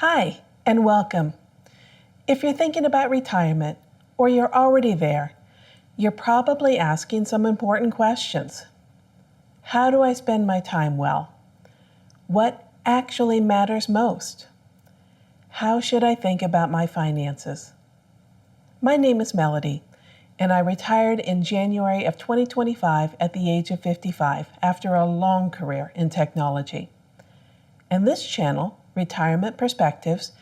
Hi, and welcome. If you're thinking about retirement, or you're already there, you're probably asking some important questions. How do I spend my time well? What actually matters most? How should I think about my finances? My name is Melody, and I retired in January of 2025 at the age of 55 after a long career in technology. And this channel, Retirement Perspectives,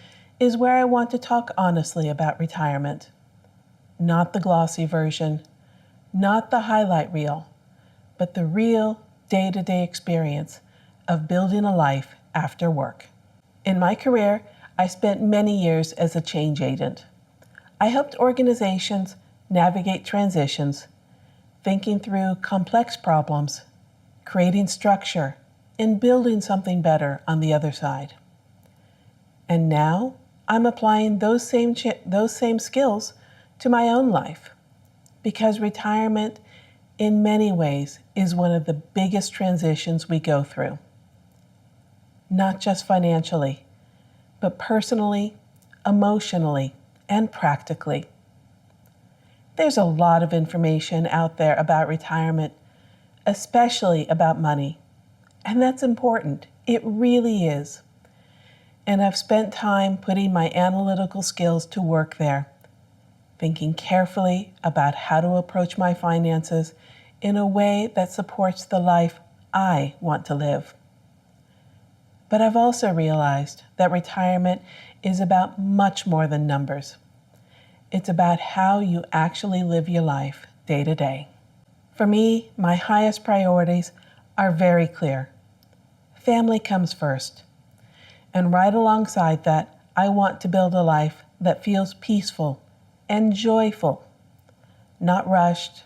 is where I want to talk honestly about retirement. Not the glossy version, not the highlight reel, but the real day-to-day experience of building a life after work. In my career, I spent many years as a change agent. I helped organizations navigate transitions, thinking through complex problems, creating structure, and building something better on the other side. And now I'm applying those same skills to my own life, because retirement in many ways is one of the biggest transitions we go through. Not just financially, but personally, emotionally, and practically. There's a lot of information out there about retirement, especially about money. And that's important. It really is. And I've spent time putting my analytical skills to work there, thinking carefully about how to approach my finances in a way that supports the life I want to live. But I've also realized that retirement is about much more than numbers. It's about how you actually live your life day to day. For me, my highest priorities are very clear. Family comes first. And right alongside that, I want to build a life that feels peaceful and joyful. Not rushed,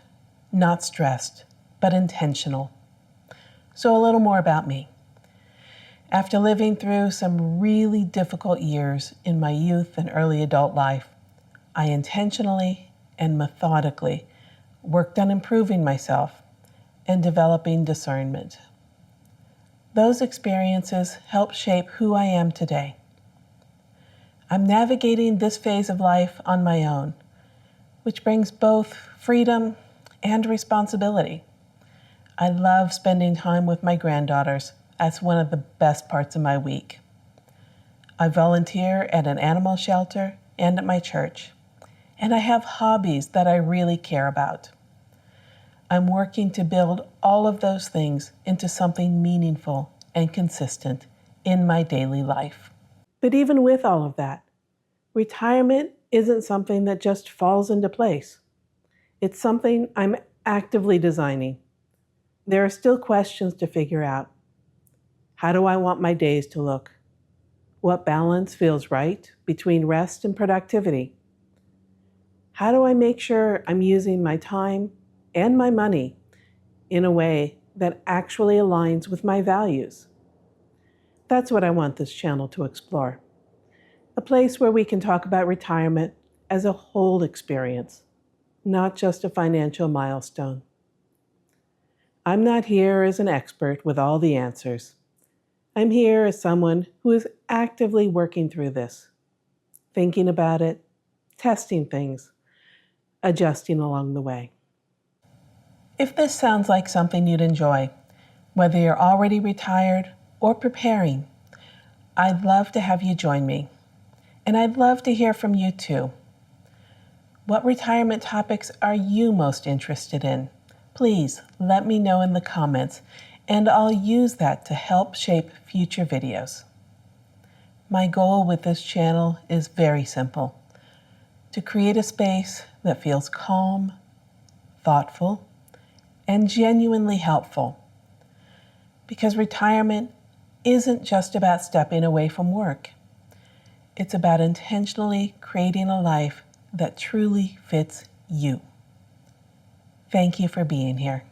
not stressed, but intentional. So a little more about me. After living through some really difficult years in my youth and early adult life, I intentionally and methodically worked on improving myself and developing discernment. Those experiences help shape who I am today. I'm navigating this phase of life on my own, which brings both freedom and responsibility. I love spending time with my granddaughters as one of the best parts of my week. I volunteer at an animal shelter and at my church, and I have hobbies that I really care about. I'm working to build all of those things into something meaningful and consistent in my daily life. But even with all of that, retirement isn't something that just falls into place. It's something I'm actively designing. There are still questions to figure out. How do I want my days to look? What balance feels right between rest and productivity? How do I make sure I'm using my time and my money in a way that actually aligns with my values? That's what I want this channel to explore. A place where we can talk about retirement as a whole experience, not just a financial milestone. I'm not here as an expert with all the answers. I'm here as someone who is actively working through this, thinking about it, testing things, adjusting along the way. If this sounds like something you'd enjoy, whether you're already retired or preparing, I'd love to have you join me. And I'd love to hear from you too. What retirement topics are you most interested in? Please let me know in the comments, and I'll use that to help shape future videos. My goal with this channel is very simple: to create a space that feels calm, thoughtful, and genuinely helpful. Because retirement isn't just about stepping away from work. It's about intentionally creating a life that truly fits you. Thank you for being here.